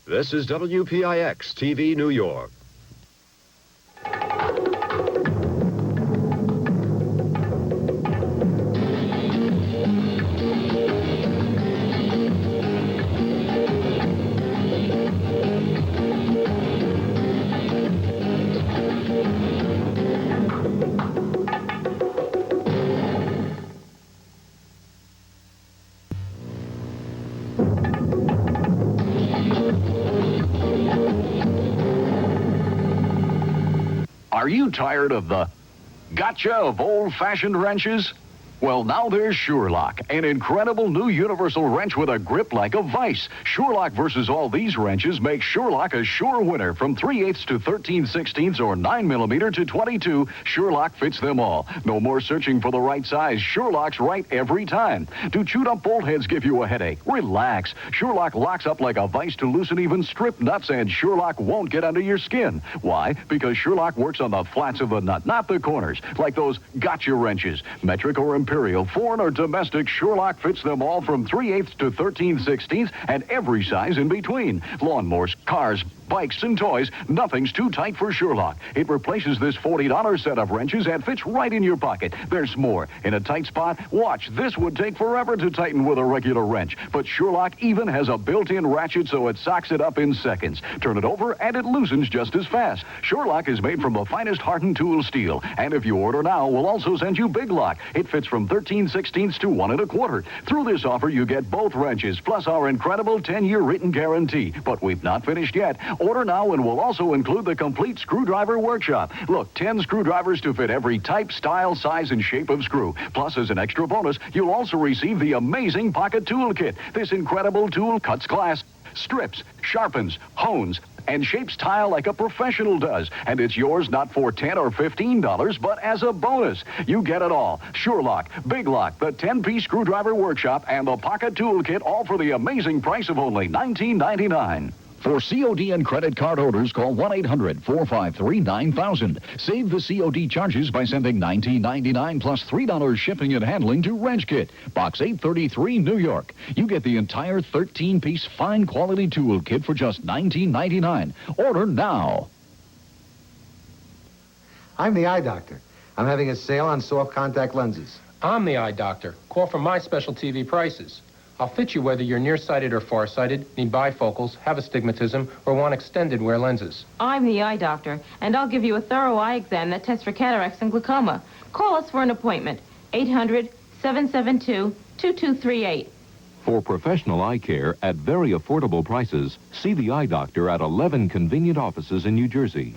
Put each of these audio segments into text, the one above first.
This is WPIX TV New York. Are you tired of the gotcha of old-fashioned wrenches? Well, now there's Sure-Lock, an incredible new universal wrench with a grip like a vise. Sure-Lock versus all these wrenches makes Sure-Lock a sure winner. From 3/8 to 13/16 or 9mm to 22, Sure-Lock fits them all. No more searching for the right size. Sure-Lock's right every time. Do chewed-up bolt heads give you a headache? Relax. Sure-Lock locks up like a vise to loosen even strip nuts, and Sure-Lock won't get under your skin. Why? Because Sure-Lock works on the flats of the nut, not the corners, like those gotcha wrenches. Metric or Imperial, foreign or domestic, Sure-Lock fits them all from 3/8 to 13/16 and every size in between. Lawnmowers, cars, bikes, and toys, nothing's too tight for Sure-Lock. It replaces this $40 set of wrenches and fits right in your pocket. There's more. In a tight spot, watch. This would take forever to tighten with a regular wrench. But Sure-Lock even has a built-in ratchet so it socks it up in seconds. Turn it over and it loosens just as fast. Sure-Lock is made from the finest hardened tool steel. And if you order now, we'll also send you Big Lock. It fits from 13/16 to 1 1/4. Through this offer, you get both wrenches, plus our incredible 10-year written guarantee. But we've not finished yet. Order now and we'll also include the complete screwdriver workshop. Look, 10 screwdrivers to fit every type, style, size, and shape of screw. Plus, as an extra bonus, you'll also receive the amazing pocket tool kit. This incredible tool cuts glass, strips, sharpens, hones, and shapes tile like a professional does. And it's yours not for $10 or $15, but as a bonus. You get it all. Sure-Lock, Big Lock, the 10-piece screwdriver workshop, and the pocket tool kit, all for the amazing price of only $19.99. For COD and credit card orders, call 1-800-453-9000. Save the COD charges by sending $19.99 plus $3 shipping and handling to Wrench Kit, Box 833, New York. You get the entire 13-piece fine quality tool kit for just $19.99. Order now. I'm the eye doctor. I'm having a sale on soft contact lenses. I'm the eye doctor. Call for my special TV prices. I'll fit you whether you're nearsighted or farsighted, need bifocals, have astigmatism, or want extended wear lenses. I'm the eye doctor, and I'll give you a thorough eye exam that tests for cataracts and glaucoma. Call us for an appointment. 800-772-2238. For professional eye care at very affordable prices, see the eye doctor at 11 convenient offices in New Jersey.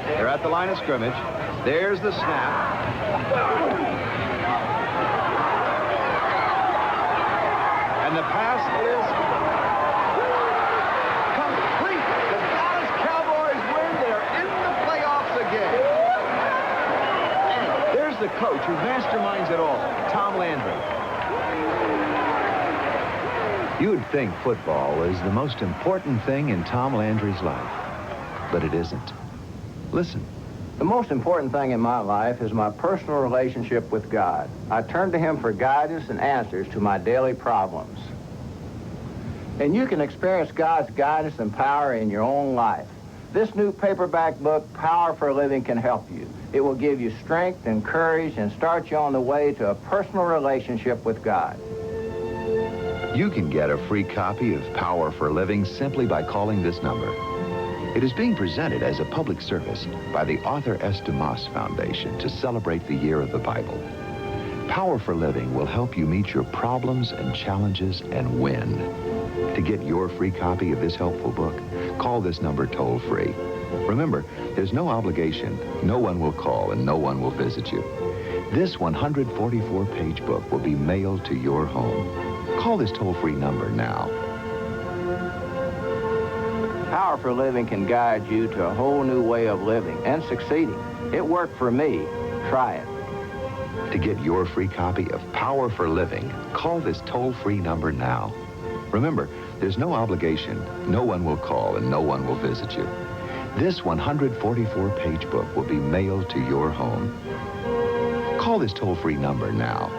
They're at the line of scrimmage. There's the snap. And the pass is complete. The Dallas Cowboys win. They're in the playoffs again. And there's the coach who masterminds it all, Tom Landry. You would think football is the most important thing in Tom Landry's life, but it isn't. Listen. The most important thing in my life is my personal relationship with God. I turn to Him for guidance and answers to my daily problems. And you can experience God's guidance and power in your own life. This new paperback book, Power for a Living, can help you. It will give you strength and courage and start you on the way to a personal relationship with God. You can get a free copy of Power for a Living simply by calling this number. It is being presented as a public service by the Arthur S. DeMoss Foundation to celebrate the year of the Bible. Power for Living will help you meet your problems and challenges and win. To get your free copy of this helpful book, call this number toll-free. Remember, there's no obligation, no one will call, and no one will visit you. This 144-page book will be mailed to your home. Call this toll-free number now. Power for Living can guide you to a whole new way of living and succeeding. It worked for me. Try it. To get your free copy of Power for Living, call this toll-free number now. Remember, there's no obligation, no one will call, and no one will visit you. This 144-page book will be mailed to your home. Call this toll-free number now.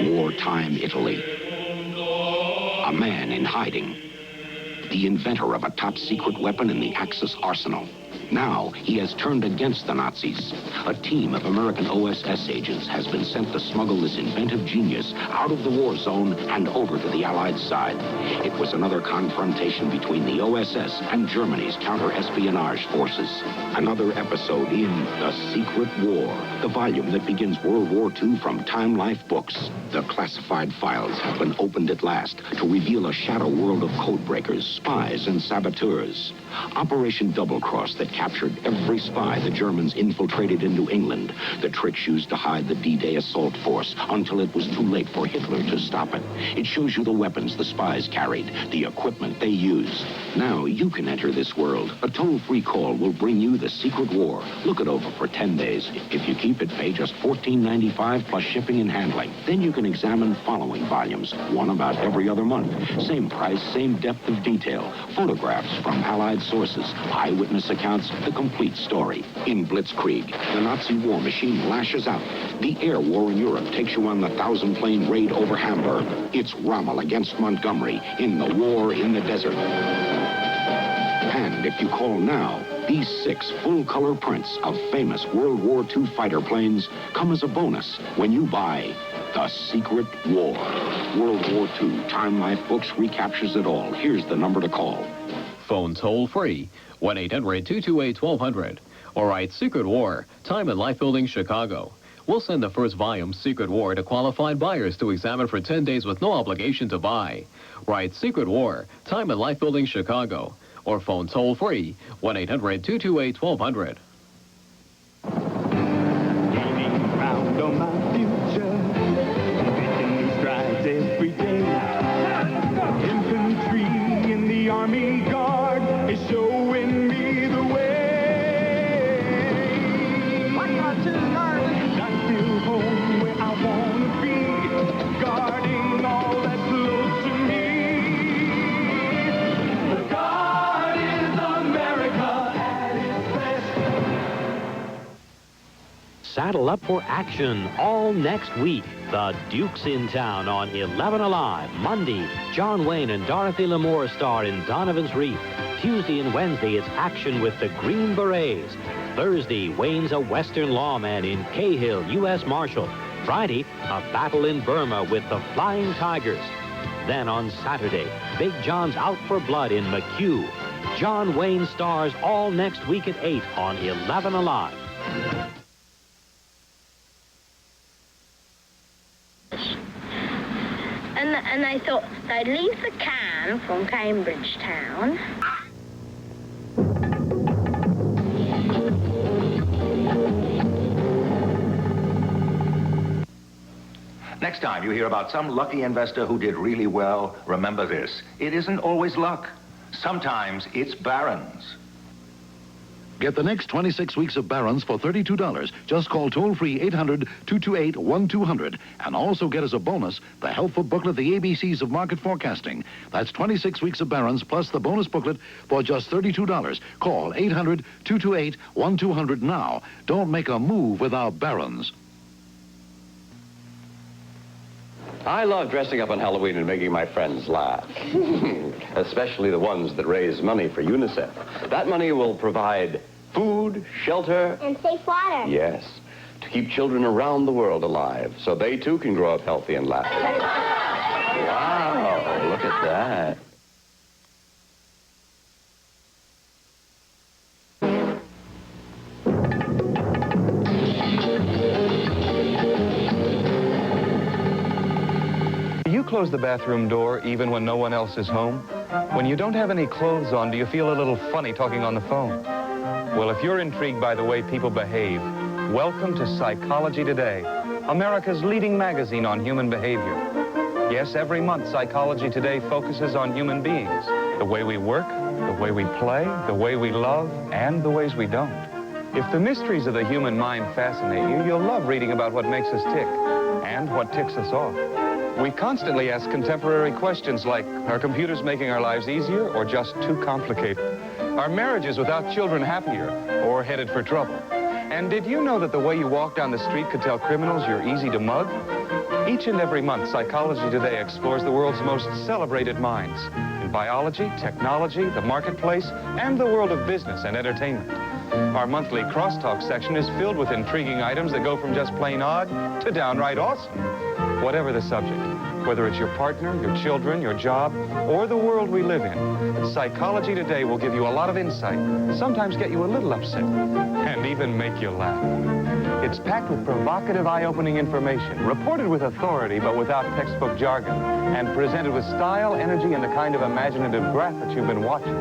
Wartime Italy. A man in hiding. The inventor of a top-secret weapon in the Axis arsenal. Now, he has turned against the Nazis. A team of American OSS agents has been sent to smuggle this inventive genius out of the war zone and over to the Allied side. It was another confrontation between the OSS and Germany's counter-espionage forces. Another episode in The Secret War, the volume that begins World War II from Time Life books. The classified files have been opened at last to reveal a shadow world of codebreakers, spies, and saboteurs. Operation Double Cross that captured every spy the Germans infiltrated into England. The tricks used to hide the D-Day assault force until it was too late for Hitler to stop it. It shows you the weapons the spies carried, the equipment they used. Now you can enter this world. A toll-free call will bring you The Secret War. Look it over for 10 days. If you keep it, pay just $14.95 plus shipping and handling. Then you can examine following volumes, one about every other month. Same price, same depth of detail. Photographs from Allied sources, eyewitness accounts, the complete story. In Blitzkrieg, the Nazi war machine lashes out. The air war in Europe takes you on the 1,000-plane raid over Hamburg. It's Rommel against Montgomery in the war in the desert. And if you call now, these 6 full-color prints of famous World War II fighter planes come as a bonus when you buy The Secret War. World War II Time Life Books recaptures it all. Here's the number to call. Phone toll-free, 1-800-228-1200. Or write Secret War, Time and Life Building, Chicago. We'll send the first volume, Secret War, to qualified buyers to examine for 10 days with no obligation to buy. Write Secret War, Time and Life Building, Chicago. Or phone toll-free, 1-800-228-1200. Saddle up for action all next week. The Duke's in town on 11 Alive. Monday, John Wayne and Dorothy Lamour star in Donovan's Reef. Tuesday and Wednesday, it's action with the Green Berets. Thursday, Wayne's a Western lawman in Cahill, U.S. Marshal. Friday, a battle in Burma with the Flying Tigers. Then on Saturday, Big John's Out for Blood in McHugh. John Wayne stars all next week at 8 on 11 Alive. And I thought I'd leave the can from Cambridge Town. Next time you hear about some lucky investor who did really well, remember this. It isn't always luck. Sometimes it's Barron's. Get the next 26 weeks of Barron's for $32. Just call toll-free 800-228-1200. And also get as a bonus the helpful booklet, The ABCs of Market Forecasting. That's 26 weeks of Barron's plus the bonus booklet for just $32. Call 800-228-1200 now. Don't make a move without Barron's. I love dressing up on Halloween and making my friends laugh. Especially the ones that raise money for UNICEF. That money will provide food, shelter, and safe water. Yes, to keep children around the world alive so they too can grow up healthy and laughing. Wow, look at that. Do you close the bathroom door even when no one else is home? When you don't have any clothes on, do you feel a little funny talking on the phone? Well, if you're intrigued by the way people behave, Welcome to Psychology Today, America's leading magazine on human behavior. Yes, every month, Psychology Today focuses on human beings, the way we work, the way we play, the way we love, and the ways we don't. If the mysteries of the human mind fascinate you, you'll love reading about what makes us tick and what ticks us off. We constantly ask contemporary questions like, are computers making our lives easier or just too complicated? Are marriages without children happier or headed for trouble? And did you know that the way you walk down the street could tell criminals you're easy to mug? Each and every month, Psychology Today explores the world's most celebrated minds in biology, technology, the marketplace, and the world of business and entertainment. Our monthly crosstalk section is filled with intriguing items that go from just plain odd to downright awesome. Whatever the subject, whether it's your partner, your children, your job, or the world we live in, Psychology Today will give you a lot of insight, sometimes get you a little upset, and even make you laugh. It's packed with provocative, eye-opening information, reported with authority but without textbook jargon, and presented with style, energy, and the kind of imaginative graph that you've been watching.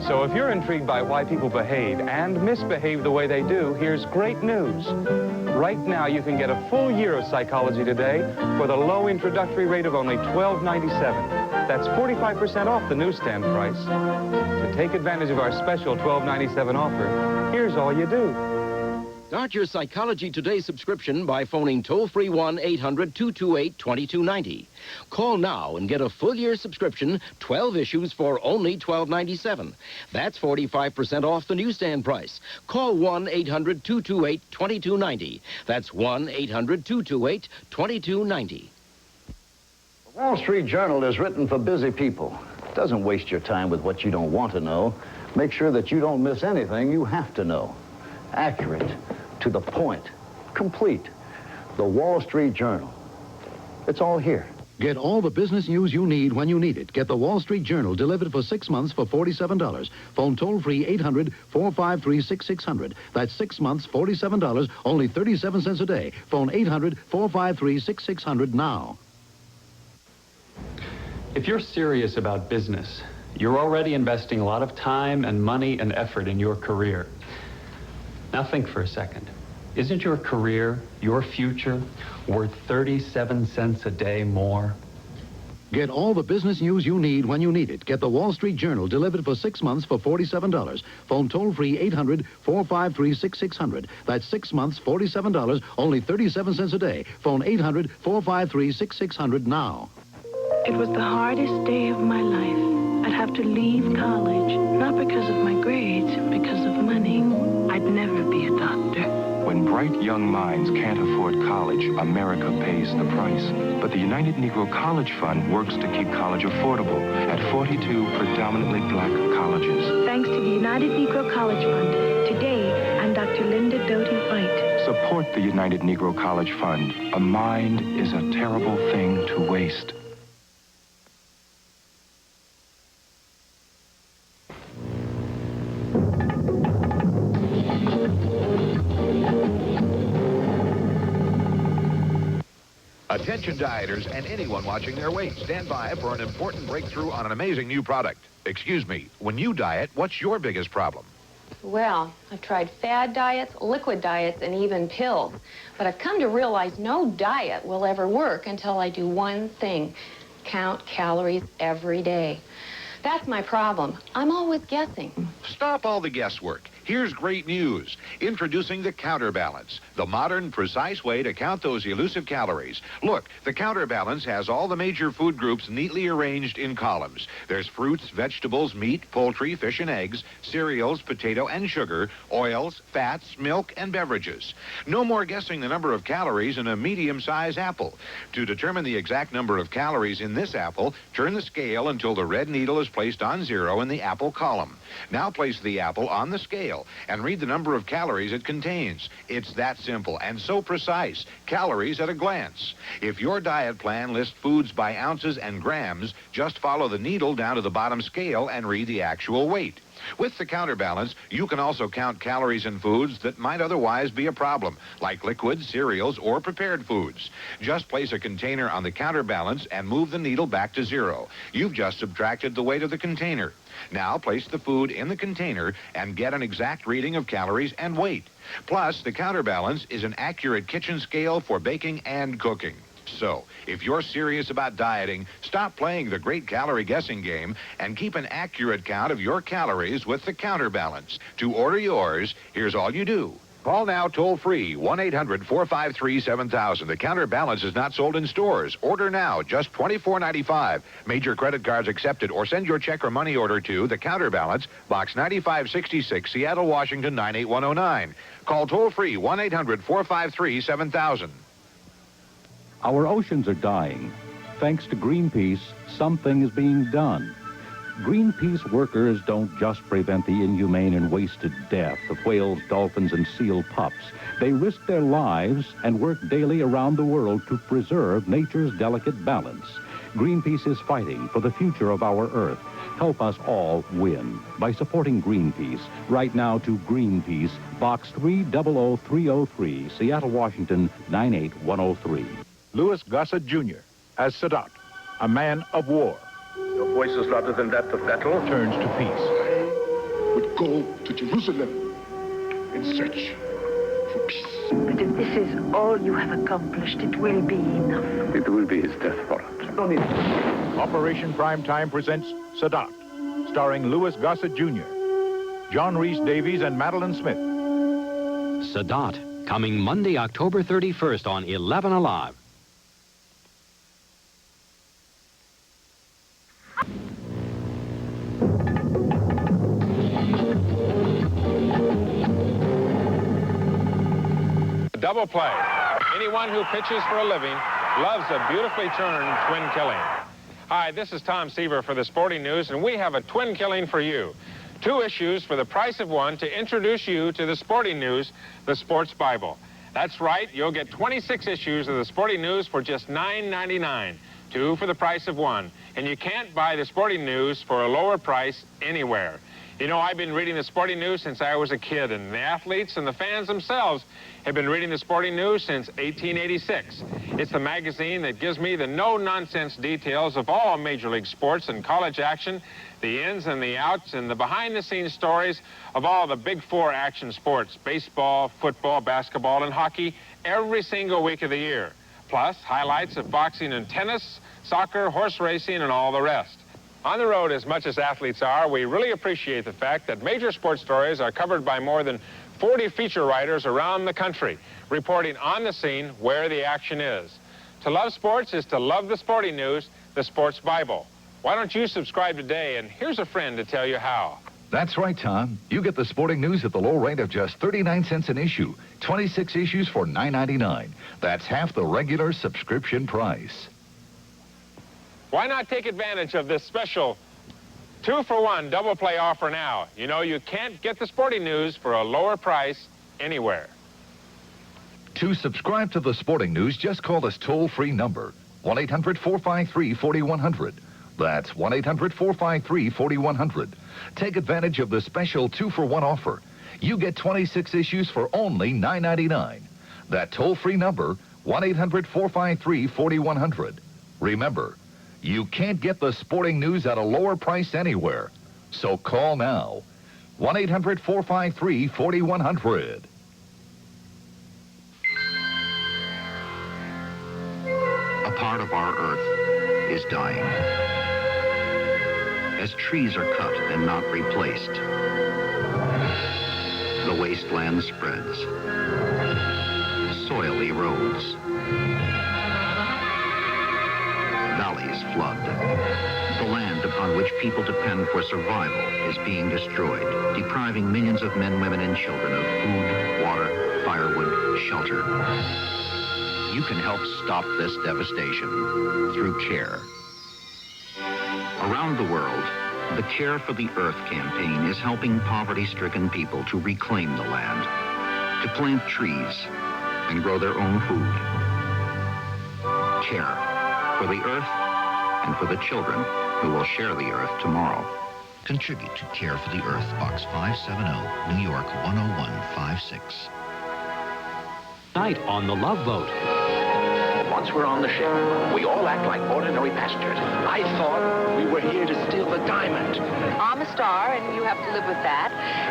So if you're intrigued by why people behave and misbehave the way they do, here's great news. Right now, you can get a full year of Psychology Today for the low introductory rate of only $12.97. That's 45% off the newsstand price. To take advantage of our special $12.97 offer, here's all you do. Start your Psychology Today subscription by phoning toll-free 1-800-228-2290. Call now and get a full year subscription, 12 issues for only $12.97. That's 45% off the newsstand price. Call 1-800-228-2290. That's 1-800-228-2290. The Wall Street Journal is written for busy people. It doesn't waste your time with what you don't want to know. Make sure that you don't miss anything you have to know. Accurate, to the point, complete. The Wall Street Journal. It's all here. Get all the business news you need when you need it. Get the Wall Street Journal delivered for 6 months for $47. Phone toll-free 800-453-6600. That's 6 months, $47, only 37 cents a day. Phone 800-453-6600 now. If you're serious about business, you're already investing a lot of time and money and effort in your career. Now think for a second. Isn't your career, your future, worth 37 cents a day more? Get all the business news you need when you need it. Get the Wall Street Journal delivered for 6 months for $47. Phone toll-free 800-453-6600. That's 6 months, $47, only 37 cents a day. Phone 800-453-6600 now. It was the hardest day of my life. I'd have to leave college, not because of my grades, because of money. I'd never be a doctor. When bright young minds can't afford college, America pays the price. But the United Negro College Fund works to keep college affordable at 42 predominantly black colleges. Thanks to the United Negro College Fund, today I'm Dr. Linda Doty White. Support the United Negro College Fund. A mind is a terrible thing to waste. Attention dieters and anyone watching their weight. Stand by for an important breakthrough on an amazing new product. Excuse me, when you diet, what's your biggest problem? Well, I've tried fad diets, liquid diets, and even pills. But I've come to realize no diet will ever work until I do one thing: count calories every day. That's my problem. I'm always guessing. Stop all the guesswork. Here's great news. Introducing the Counterbalance, the modern, precise way to count those elusive calories. Look, the Counterbalance has all the major food groups neatly arranged in columns. There's fruits, vegetables, meat, poultry, fish and eggs, cereals, potato and sugar, oils, fats, milk, and beverages. No more guessing the number of calories in a medium-sized apple. To determine the exact number of calories in this apple, turn the scale until the red needle is placed on 0 in the apple column. Now place the apple on the scale and read the number of calories it contains. It's that simple and so precise. Calories at a glance. If your diet plan lists foods by ounces and grams, just follow the needle down to the bottom scale and read the actual weight. With the counterbalance, you can also count calories in foods that might otherwise be a problem, like liquids, cereals, or prepared foods. Just place a container on the counterbalance and move the needle back to 0. You've just subtracted the weight of the container. Now place the food in the container and get an exact reading of calories and weight. Plus, the counterbalance is an accurate kitchen scale for baking and cooking. So, if you're serious about dieting, stop playing the great calorie guessing game and keep an accurate count of your calories with the counterbalance. To order yours, here's all you do. Call now toll-free, 1-800-453-7000. The counterbalance is not sold in stores. Order now, just $24.95. Major credit cards accepted, or send your check or money order to The Counterbalance, Box 9566, Seattle, Washington, 98109. Call toll-free, 1-800-453-7000. Our oceans are dying. Thanks to Greenpeace, something is being done. Greenpeace workers don't just prevent the inhumane and wasted death of whales, dolphins, and seal pups. They risk their lives and work daily around the world to preserve nature's delicate balance. Greenpeace is fighting for the future of our Earth. Help us all win by supporting Greenpeace. Right now to Greenpeace, Box 300303, Seattle, Washington, 98103. Louis Gossett Jr. as Sadat, a man of war. Your voice is louder than that of battle. Turns to peace. Would go to Jerusalem in search for peace. But if this is all you have accomplished, it will be enough. It will be his death warrant. No need. Operation Primetime presents Sadat, starring Louis Gossett Jr., John Rhys Davies, and Madeline Smith. Sadat, coming Monday, October 31st on 11 Alive. Double play. Anyone who pitches for a living loves a beautifully turned twin killing. Hi, this is Tom Seaver for the Sporting News, and we have a twin killing for you. 2 issues for the price of 1 to introduce you to the Sporting News, the Sports Bible. That's right, you'll get 26 issues of the Sporting News for just $9.99. 2 for the price of 1. And you can't buy the Sporting News for a lower price anywhere. You know, I've been reading the Sporting News since I was a kid, and the athletes and the fans themselves have been reading the Sporting News since 1886. It's the magazine that gives me the no-nonsense details of all Major League sports and college action, the ins and the outs, and the behind-the-scenes stories of all the Big 4 action sports, baseball, football, basketball, and hockey, every single week of the year. Plus, highlights of boxing and tennis, soccer, horse racing, and all the rest. On the road, as much as athletes are, we really appreciate the fact that major sports stories are covered by more than 40 feature writers around the country, reporting on the scene where the action is. To love sports is to love the Sporting News, the Sports Bible. Why don't you subscribe today, and here's a friend to tell you how. That's right, Tom. You get the Sporting News at the low rate of just 39 cents an issue. 26 issues for $9.99. That's half the regular subscription price. Why not take advantage of this special 2-for-1 double play offer now? You know, you can't get the Sporting News for a lower price anywhere. To subscribe to the Sporting News, just call this toll-free number, 1-800-453-4100. That's 1-800-453-4100. Take advantage of the special 2-for-1 offer. You get 26 issues for only $9.99. That toll-free number, 1-800-453-4100. Remember, you can't get the Sporting News at a lower price anywhere. So call now. 1-800-453-4100. A part of our Earth is dying. As trees are cut and not replaced, the wasteland spreads. Soil erodes. Valleys flood. The land upon which people depend for survival is being destroyed, depriving millions of men, women, and children of food, water, firewood, shelter. You can help stop this devastation through care. Around the world, the Care for the Earth campaign is helping poverty-stricken people to reclaim the land, to plant trees, and grow their own food. Care for the Earth and for the children who will share the Earth tomorrow. Contribute to Care for the Earth, Box 570, New York 10156. Night on the Love Boat. Once we're on the ship, we all act like ordinary passengers. I thought we were here to steal the diamond. I'm a star, and you have to live with that.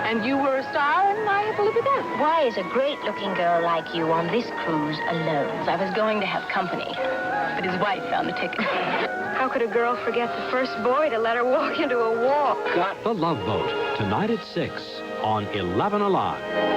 And you were a star, and I have to live with that. Why is a great-looking girl like you on this cruise alone? I was going to have company, but his wife found the ticket. How could a girl forget the first boy to let her walk into a wall? Got the Love Boat, tonight at 6 on 11 Alive.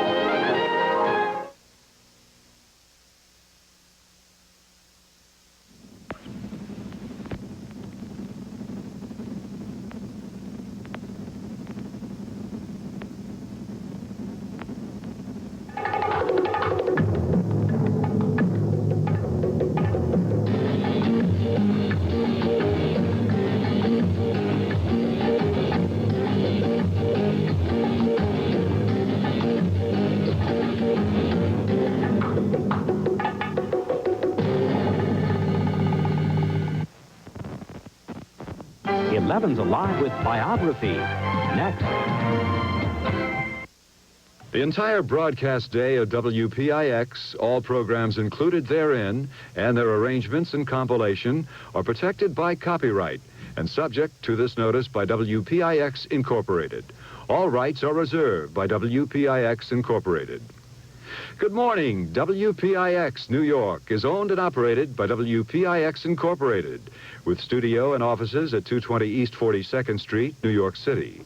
Eleven's Alive with Biography. Next. The entire broadcast day of WPIX, all programs included therein, and their arrangements and compilation are protected by copyright and subject to this notice by WPIX Incorporated. All rights are reserved by WPIX Incorporated. Good morning. WPIX New York is owned and operated by WPIX Incorporated, with studio and offices at 220 East 42nd Street, New York City.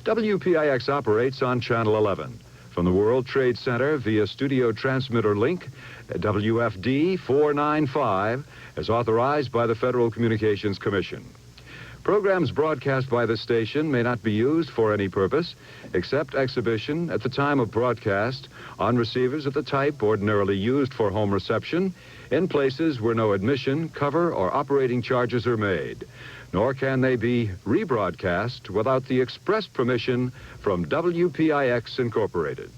WPIX operates on Channel 11 from the World Trade Center via studio transmitter link at WFD 495 as authorized by the Federal Communications Commission. Programs broadcast by this station may not be used for any purpose except exhibition at the time of broadcast on receivers of the type ordinarily used for home reception in places where no admission, cover, or operating charges are made. Nor can they be rebroadcast without the express permission from WPIX Incorporated.